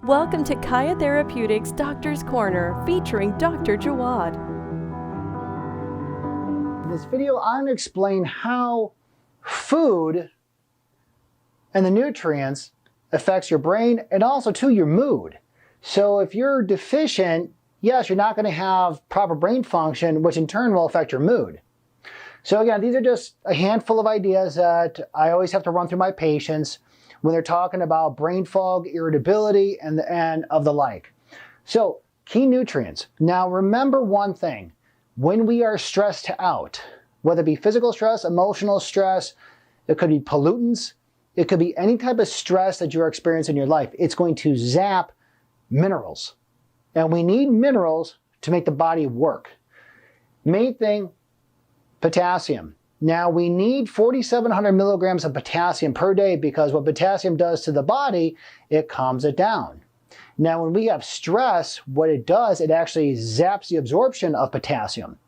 Welcome to KIYA Therapeutics Doctor's Corner featuring Dr. Jawad. In this video, I'm going to explain how food and the nutrients affects your brain and also too your mood. So if you're deficient, yes, you're not going to have proper brain function, which in turn will affect your mood. So again, these are just a handful of ideas that I always have to run through my patients when they're talking about brain fog, irritability, and of the like. So key nutrients. Now remember one thing, when we are stressed out, whether it be physical stress, emotional stress, it could be pollutants, it could be any type of stress that you're experiencing in your life, it's going to zap minerals. And we need minerals to make the body work. Main thing, potassium. Now we need 4,700 milligrams of potassium per day because what potassium does to the body, it calms it down. Now when we have stress, what it does, it actually zaps the absorption of potassium.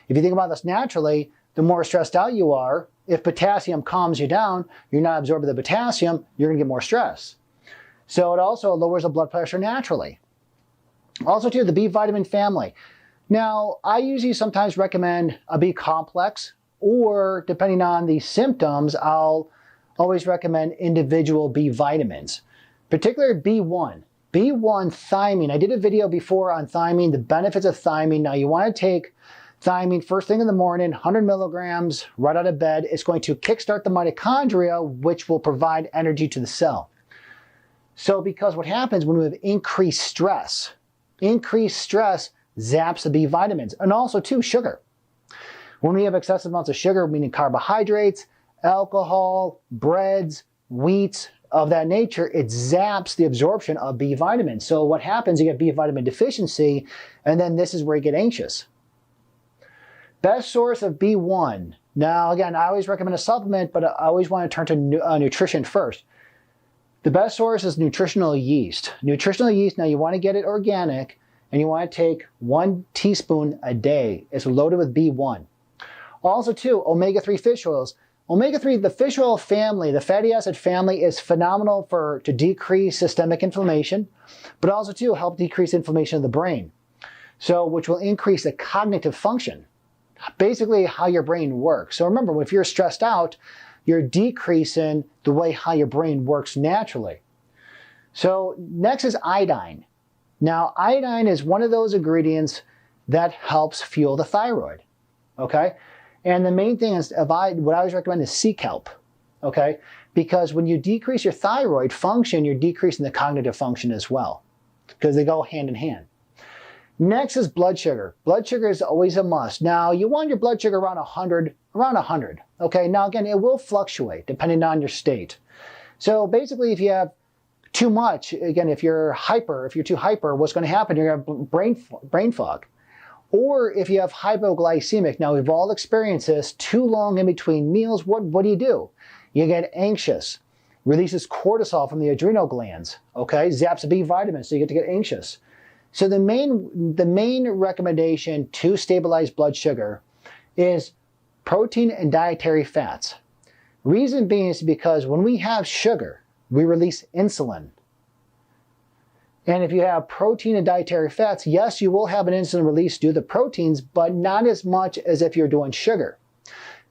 If you think about this naturally, the more stressed out you are, if potassium calms you down, you're not absorbing the potassium, you're going to get more stress. So it also lowers the blood pressure naturally. Also too, the B vitamin family. Now I usually sometimes recommend a B complex, or depending on the symptoms, I'll always recommend individual B vitamins, particularly B1. B1 thiamine. I did a video before on thiamine, the benefits of thiamine. Now you want to take thiamine first thing in the morning, 100 milligrams right out of bed. It's going to kickstart the mitochondria, which will provide energy to the cell. So because what happens when we have increased stress zaps the B vitamins, and also too, sugar. When we have excessive amounts of sugar, meaning carbohydrates, alcohol, breads, wheats, of that nature, it zaps the absorption of B vitamins. So what happens, you get B vitamin deficiency, and then this is where you get anxious. Best source of B1. Now again, I always recommend a supplement, but I always want to turn to nutrition first. The best source is nutritional yeast. Nutritional yeast, now you want to get it organic, and you want to take 1 teaspoon a day. It's loaded with B1. Also too, omega-3 fish oils. Omega-3, the fish oil family, the fatty acid family is phenomenal to decrease systemic inflammation, but also to help decrease inflammation of the brain. So, which will increase the cognitive function, basically how your brain works. So remember, if you're stressed out, you're decreasing the way how your brain works naturally. So next is iodine. Now, iodine is one of those ingredients that helps fuel the thyroid, okay? And the main thing is, what I always recommend is sea kelp, okay? Because when you decrease your thyroid function, you're decreasing the cognitive function as well, because they go hand in hand. Next is blood sugar. Blood sugar is always a must. Now, you want your blood sugar around 100, okay? Now, again, it will fluctuate depending on your state. So basically, if you have too much, again, if you're too hyper, what's going to happen? You're going to have brain fog. Or if you have hypoglycemic, now we've all experienced this, too long in between meals, what do? You get anxious, releases cortisol from the adrenal glands, okay? Zaps the B vitamins, so you get to get anxious. So the main recommendation to stabilize blood sugar is protein and dietary fats. Reason being is because when we have sugar, we release insulin. And if you have protein and dietary fats, yes, you will have an insulin release due to the proteins, but not as much as if you're doing sugar.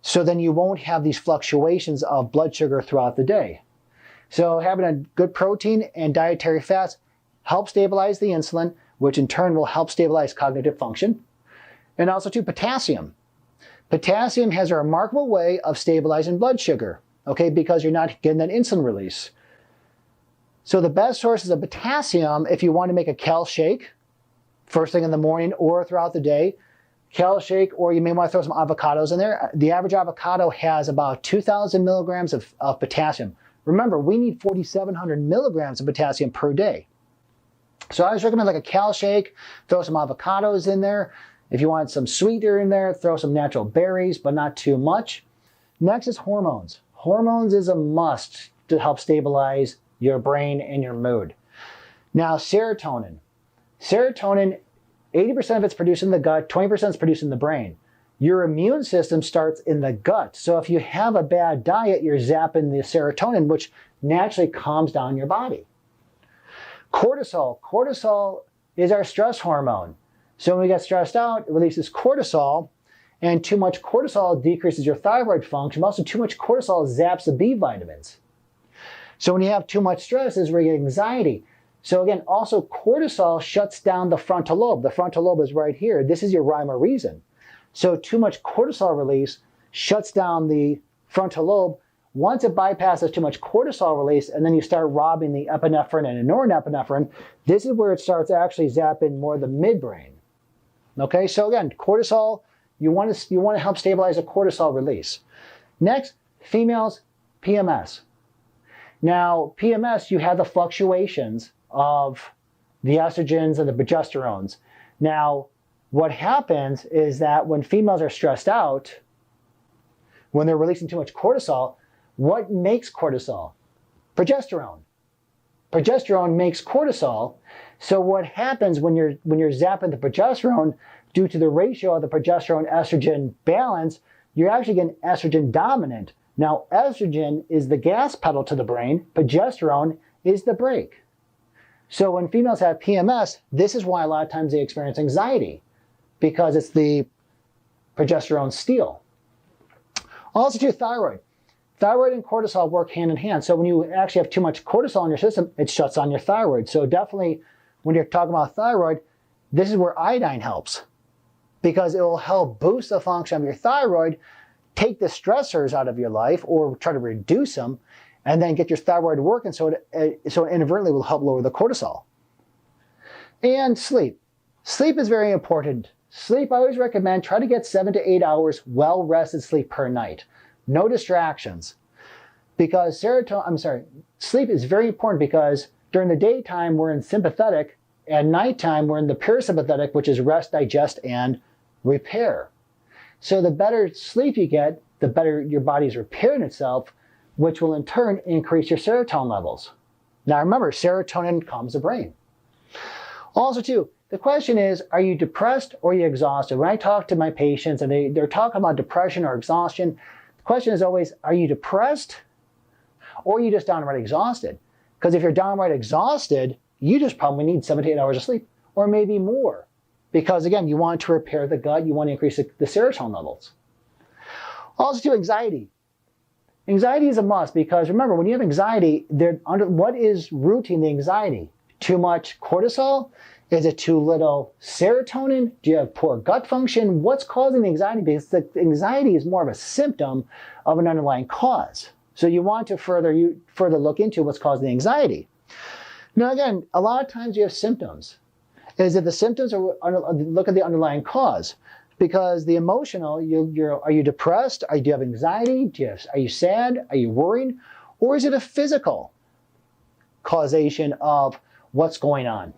So then you won't have these fluctuations of blood sugar throughout the day. So having a good protein and dietary fats helps stabilize the insulin, which in turn will help stabilize cognitive function. And also too, potassium. Potassium has a remarkable way of stabilizing blood sugar, okay, because you're not getting that insulin release. So the best sources of potassium, if you want to make a kale shake, first thing in the morning or throughout the day, kale shake, or you may want to throw some avocados in there. The average avocado has about 2,000 milligrams of potassium. Remember, we need 4,700 milligrams of potassium per day. So I always recommend like a kale shake, throw some avocados in there. If you want some sweetener in there, throw some natural berries, but not too much. Next is hormones. Hormones is a must to help stabilize your brain and your mood. Now, serotonin. Serotonin, 80% of it's produced in the gut, 20% is produced in the brain. Your immune system starts in the gut. So if you have a bad diet, you're zapping the serotonin, which naturally calms down your body. Cortisol. Cortisol is our stress hormone. So when we get stressed out, it releases cortisol, and too much cortisol decreases your thyroid function. Also, too much cortisol zaps the B vitamins. So when you have too much stress, is where you get anxiety. So again, also cortisol shuts down the frontal lobe. The frontal lobe is right here. This is your rhyme or reason. So too much cortisol release shuts down the frontal lobe. Once it bypasses too much cortisol release, and then you start robbing the epinephrine and norepinephrine, this is where it starts actually zapping more the midbrain. Okay, so again, cortisol, you want to help stabilize the cortisol release. Next, females, PMS. Now, PMS, you have the fluctuations of the estrogens and the progesterones. Now, what happens is that when females are stressed out, when they're releasing too much cortisol, what makes cortisol? Progesterone. Progesterone makes cortisol. So what happens when you're zapping the progesterone, due to the ratio of the progesterone-estrogen balance, you're actually getting estrogen dominant. Now, estrogen is the gas pedal to the brain. Progesterone is the brake. So when females have PMS, this is why a lot of times they experience anxiety, because it's the progesterone steal. Also to thyroid. Thyroid and cortisol work hand in hand. So when you actually have too much cortisol in your system, it shuts on your thyroid. So definitely when you're talking about thyroid, this is where iodine helps, because it will help boost the function of your thyroid, take the stressors out of your life or try to reduce them, and then get your thyroid working so it inadvertently will help lower the cortisol. And sleep. Sleep is very important. Sleep, I always recommend, try to get 7 to 8 hours well-rested sleep per night. No distractions. Because sleep is very important because during the daytime we're in sympathetic, at nighttime we're in the parasympathetic, which is rest, digest, and repair. So the better sleep you get, the better your body's repairing itself, which will in turn increase your serotonin levels. Now remember, serotonin calms the brain. Also too, the question is, are you depressed or are you exhausted? When I talk to my patients and they're talking about depression or exhaustion, the question is always, are you depressed or are you just downright exhausted? Because if you're downright exhausted, you just probably need 7 to 8 hours of sleep, or maybe more. Because again, you want to repair the gut, you want to increase the serotonin levels. Also to anxiety. Anxiety is a must because remember, when you have anxiety, what is rooting the anxiety? Too much cortisol? Is it too little serotonin? Do you have poor gut function? What's causing the anxiety? Because the anxiety is more of a symptom of an underlying cause. So you want to further look into what's causing the anxiety. Now again, a lot of times you have symptoms. Is that the symptoms are, look at the underlying cause. Because the emotional, are you depressed? Do you have anxiety? Are you sad? Are you worried? Or is it a physical causation of what's going on?